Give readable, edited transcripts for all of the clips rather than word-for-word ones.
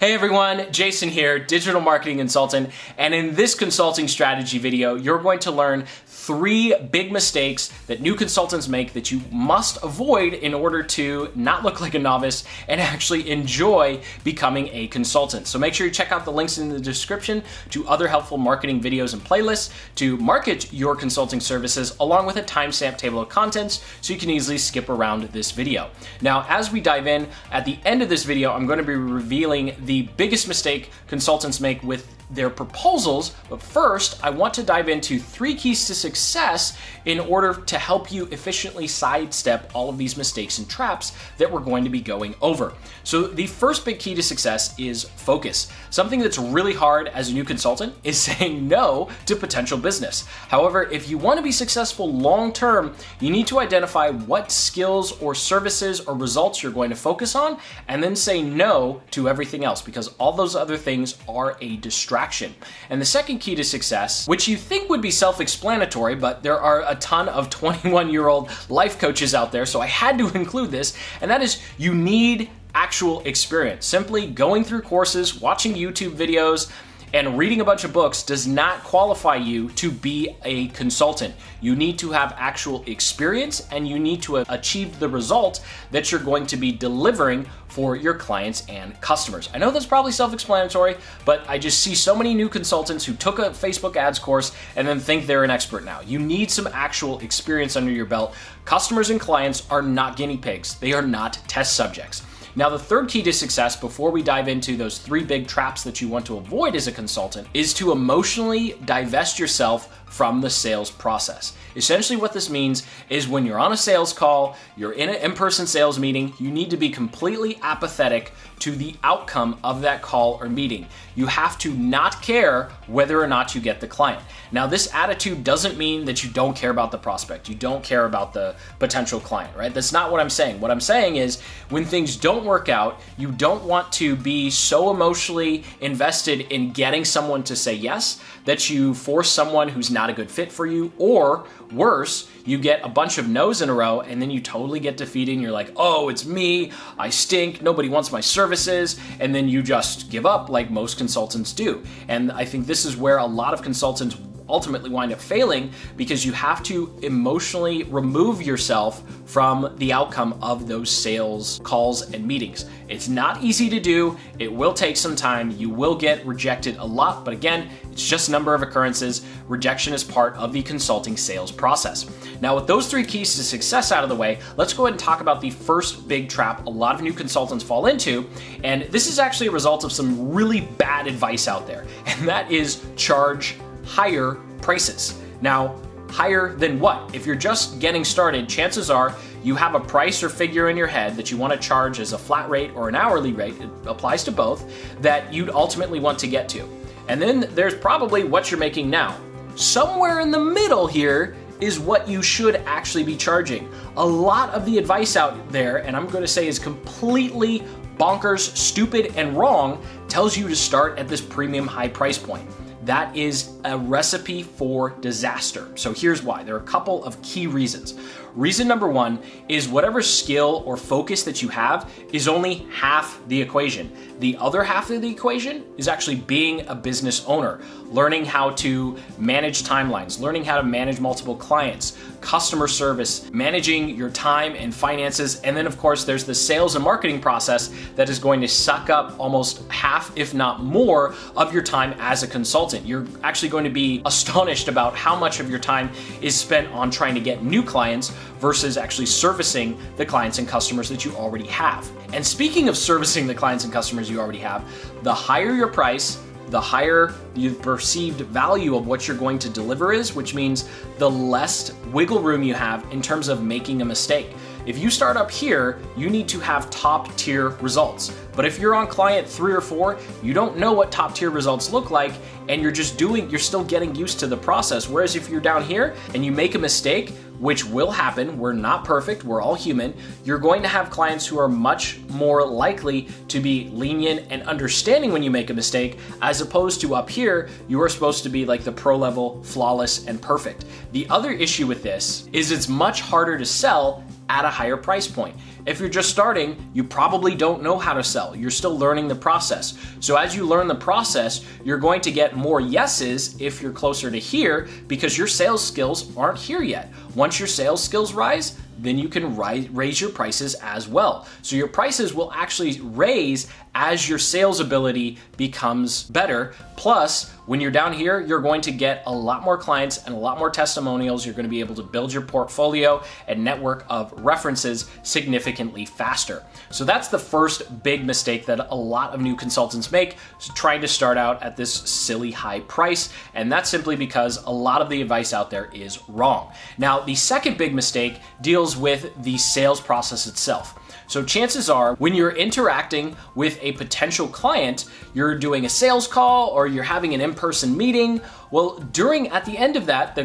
Hey everyone, Jason here, digital marketing consultant, and in this consulting strategy video, you're going to learn 3 big mistakes that new consultants make that you must avoid in order to not look like a novice and actually enjoy becoming a consultant. So make sure you check out the links in the description to other helpful marketing videos and playlists to market your consulting services, along with a timestamp table of contents so you can easily skip around this video. Now, as we dive in, at the end of this video, I'm going to be revealing the biggest mistake consultants make with their proposals, but first I want to dive into 3 keys to success in order to help you efficiently sidestep all of these mistakes and traps that we're going to be going over. So the first big key to success is focus. Something that's really hard as a new consultant is saying no to potential business. However, if you want to be successful long-term, you need to identify what skills or services or results you're going to focus on and then say no to everything else, because all those other things are a distraction. And the second key to success, which you think would be self-explanatory, but there are a ton of 21-year-old life coaches out there, so I had to include this, and that is you need actual experience. Simply going through courses, watching YouTube videos, and reading a bunch of books does not qualify you to be a consultant. You need to have actual experience and you need to achieve the result that you're going to be delivering for your clients and customers. I know that's probably self-explanatory, but I just see so many new consultants who took a Facebook ads course and then think they're an expert now. You need some actual experience under your belt. Customers and clients are not guinea pigs. They are not test subjects. Now, the third key to success, before we dive into those 3 big traps that you want to avoid as a consultant, is to emotionally divest yourself from the sales process. Essentially what this means is when you're on a sales call, you're in an in-person sales meeting, you need to be completely apathetic to the outcome of that call or meeting. You have to not care whether or not you get the client. Now, this attitude doesn't mean that you don't care about the prospect, you don't care about the potential client, right? That's not what I'm saying. What I'm saying is when things don't work out, you don't want to be so emotionally invested in getting someone to say yes that you force someone who's not a good fit for you, or worse, you get a bunch of no's in a row and then you totally get defeated and you're like, oh, it's me, I stink, nobody wants my services, and then you just give up like most consultants do. And I think this is where a lot of consultants ultimately wind up failing, because you have to emotionally remove yourself from the outcome of those sales calls and meetings. It's not easy to do. It will take some time. You will get rejected a lot, but again, it's just a number of occurrences. Rejection is part of the consulting sales process. Now, with those 3 keys to success out of the way, let's go ahead and talk about the first big trap a lot of new consultants fall into. And this is actually a result of some really bad advice out there, and that is charge higher prices. Now, higher than what? If you're just getting started, chances are you have a price or figure in your head that you want to charge as a flat rate or an hourly rate, it applies to both, that you'd ultimately want to get to. And then there's probably what you're making now. Somewhere in the middle here is what you should actually be charging. A lot of the advice out there, and I'm going to say is completely bonkers, stupid, and wrong, tells you to start at this premium high price point. That is a recipe for disaster. So here's why. There are a couple of key reasons. Reason number 1 is whatever skill or focus that you have is only half the equation. The other half of the equation is actually being a business owner, learning how to manage timelines, learning how to manage multiple clients, customer service, managing your time and finances, and then of course there's the sales and marketing process that is going to suck up almost half, if not more, of your time as a consultant. You're actually going to be astonished about how much of your time is spent on trying to get new clients versus actually servicing the clients and customers that you already have. And speaking of servicing the clients and customers you already have, the higher your price, the higher the perceived value of what you're going to deliver is, which means the less wiggle room you have in terms of making a mistake. If you start up here, you need to have top tier results. But if you're on client 3 or 4, you don't know what top tier results look like, and you're still getting used to the process. Whereas if you're down here and you make a mistake, which will happen, we're not perfect, we're all human, you're going to have clients who are much more likely to be lenient and understanding when you make a mistake, as opposed to up here, you are supposed to be like the pro level, flawless, and perfect. The other issue with this is it's much harder to sell at a higher price point. If you're just starting, you probably don't know how to sell. You're still learning the process. So as you learn the process, you're going to get more yeses if you're closer to here because your sales skills aren't here yet. Once your sales skills rise, then you can raise your prices as well. So your prices will actually raise as your sales ability becomes better. Plus, when you're down here, you're going to get a lot more clients and a lot more testimonials. You're going to be able to build your portfolio and network of references significantly faster. So that's the first big mistake that a lot of new consultants make, is trying to start out at this silly high price. And that's simply because a lot of the advice out there is wrong. Now, the second big mistake deals with the sales process itself. So chances are when you're interacting with a potential client, you're doing a sales call or you're having an in-person meeting. Well, at the end of that, the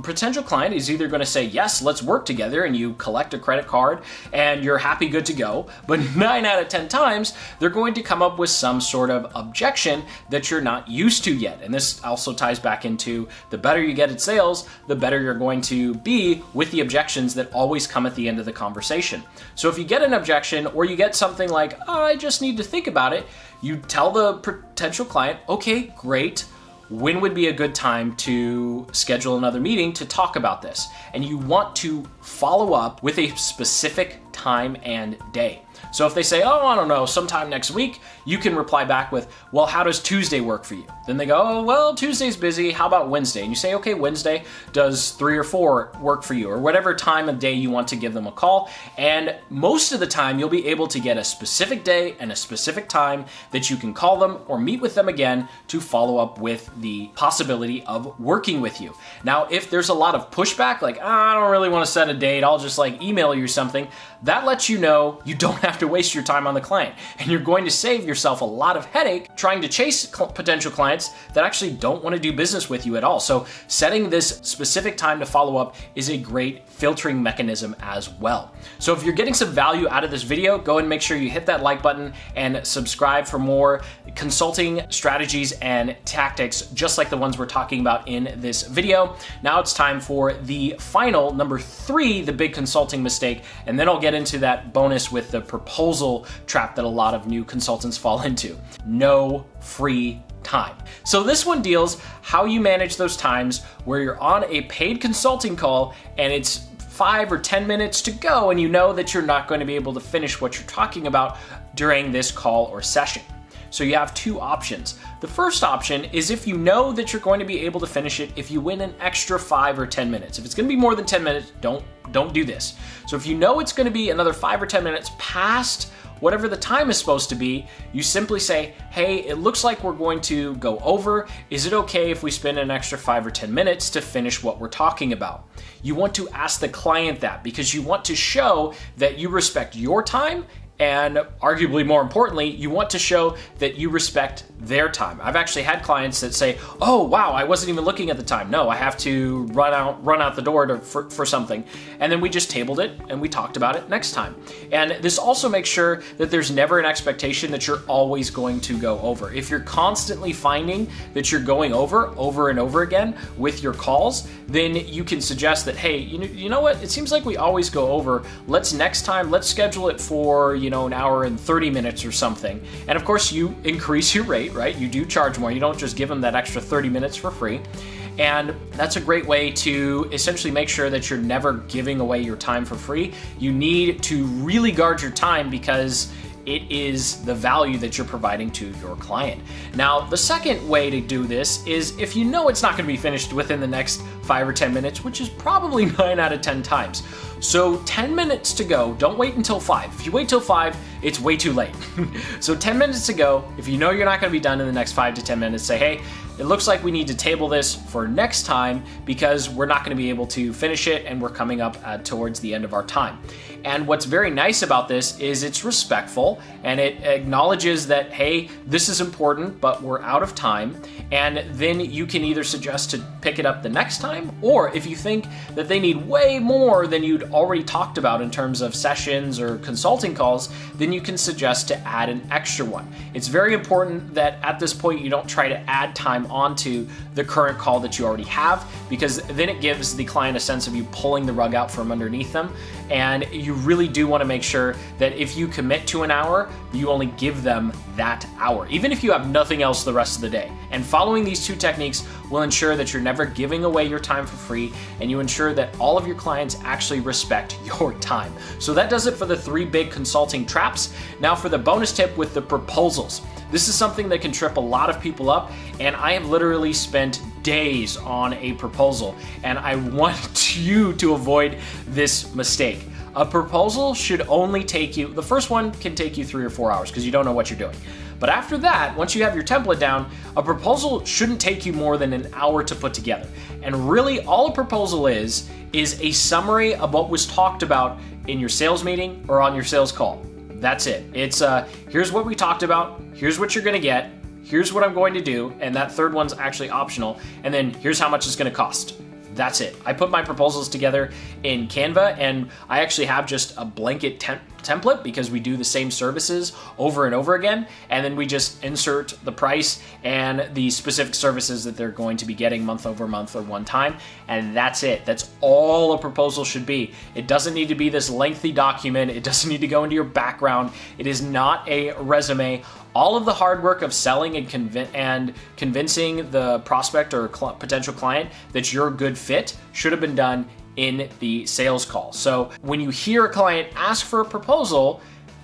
potential client is either going to say, yes, let's work together, and you collect a credit card and you're happy, good to go. But 9 out of 10 times, they're going to come up with some sort of objection that you're not used to yet. And this also ties back into the better you get at sales, the better you're going to be with the objections that always come at the end of the conversation. So if you get an objection or you get something like, oh, I just need to think about it, you tell the potential client, okay, great. When would be a good time to schedule another meeting to talk about this? And you want to follow up with a specific time and day. So if they say, oh, I don't know, sometime next week, you can reply back with, well, how does Tuesday work for you? Then they go, oh, well, Tuesday's busy. How about Wednesday? And you say, okay, Wednesday, does 3 or 4 work for you? Or whatever time of day you want to give them a call. And most of the time, you'll be able to get a specific day and a specific time that you can call them or meet with them again to follow up with the possibility of working with you. Now, if there's a lot of pushback, like, I don't really want to set a date, I'll just email you something, that lets you know you don't have to waste your time on the client. And you're going to save yourself a lot of headache trying to chase potential clients that actually don't want to do business with you at all. So setting this specific time to follow up is a great filtering mechanism as well. So if you're getting some value out of this video, go and make sure you hit that like button and subscribe for more consulting strategies and tactics just like the ones we're talking about in this video. Now it's time for the final, number 3, the big consulting mistake, and then I'll get into that bonus with the proposal trap that a lot of new consultants fall into. No free time. So this one deals how you manage those times where you're on a paid consulting call and it's 5 or 10 minutes to go and you know that you're not going to be able to finish what you're talking about during this call or session. So you have 2 options. The first option is if you know that you're going to be able to finish it if you win an extra 5 or 10 minutes. If it's going to be more than 10 minutes, don't do this. So if you know it's going to be another 5 or 10 minutes past whatever the time is supposed to be, you simply say, hey, it looks like we're going to go over. Is it okay if we spend an extra 5 or 10 minutes to finish what we're talking about? You want to ask the client that because you want to show that you respect your time, and arguably more importantly, you want to show that you respect their time. I've actually had clients that say, oh, wow, I wasn't even looking at the time. No, I have to run out the door for something. And then we just tabled it and we talked about it next time. And this also makes sure that there's never an expectation that you're always going to go over. If you're constantly finding that you're going over and over again with your calls, then you can suggest that, hey, you know what? It seems like we always go over. Let's schedule it for, an hour and 30 minutes or something. And of course, you increase your rate, right? You do charge more. You don't just give them that extra 30 minutes for free. And that's a great way to essentially make sure that you're never giving away your time for free. You need to really guard your time because it is the value that you're providing to your client. Now, the second way to do this is if you know it's not going to be finished within the next 5 or 10 minutes, which is probably 9 out of 10 times. So 10 minutes to go, don't wait until 5. If you wait till 5, it's way too late. So 10 minutes to go, if you know you're not going to be done in the next 5 to 10 minutes, say, hey, it looks like we need to table this for next time because we're not going to be able to finish it and we're coming up towards the end of our time. And what's very nice about this is it's respectful and it acknowledges that, hey, this is important, but we're out of time. And then you can either suggest to pick it up the next time, or if you think that they need way more than you'd already talked about in terms of sessions or consulting calls, then you can suggest to add an extra one. It's very important that at this point you don't try to add time onto the current call that you already have, because then it gives the client a sense of you pulling the rug out from underneath them. And you really do want to make sure that if you commit to an hour, you only give them that hour, even if you have nothing else the rest of the day. And following these two techniques will ensure that you're never giving away your time for free, and you ensure that all of your clients actually respect your time. So that does it for the 3 big consulting traps. Now for the bonus tip with the proposals. This is something that can trip a lot of people up, and I have literally spent days on a proposal, and I want you to avoid this mistake. A proposal should only take you, the first one can take you 3 or 4 hours because you don't know what you're doing. But after that, once you have your template down, a proposal shouldn't take you more than an hour to put together. And really all a proposal is a summary of what was talked about in your sales meeting or on your sales call. That's it. It's here's what we talked about, here's what you're gonna get, here's what I'm going to do, and that third one's actually optional, and then here's how much it's gonna cost. That's it. I put my proposals together in Canva, and I actually have just a blanket template because we do the same services over and over again, and then we just insert the price and the specific services that they're going to be getting month over month or one time, and that's it. That's all a proposal should be. It doesn't need to be this lengthy document. It doesn't need to go into your background. It is not a resume. All of the hard work of selling and convincing the prospect or potential client that you're a good fit should have been done in the sales call. So when you hear a client ask for a proposal,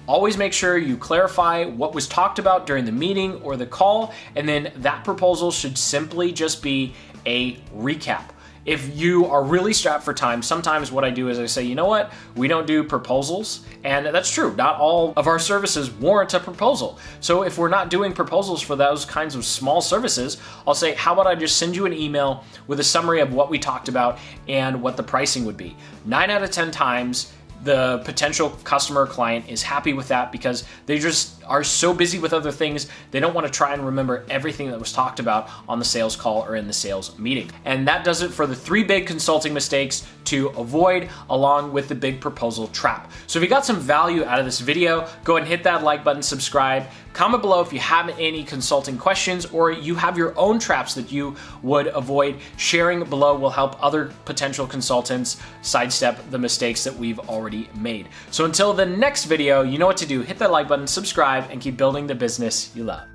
always make sure you clarify what was talked about during the meeting or the call, and then that proposal should simply just be a recap. If you are really strapped for time, sometimes what I do is I say, you know what, we don't do proposals. And that's true, not all of our services warrant a proposal. So if we're not doing proposals for those kinds of small services, I'll say, how about I just send you an email with a summary of what we talked about and what the pricing would be. 9 out of 10 times, the potential customer client is happy with that because they just are so busy with other things, they don't want to try and remember everything that was talked about on the sales call or in the sales meeting. And that does it for the 3 big consulting mistakes to avoid, along with the big proposal trap. So if you got some value out of this video, go ahead and hit that like button, subscribe, comment below if you have any consulting questions or you have your own traps that you would avoid. Sharing below will help other potential consultants sidestep the mistakes that we've already made. So until the next video, you know what to do. Hit that like button, subscribe, and keep building the business you love.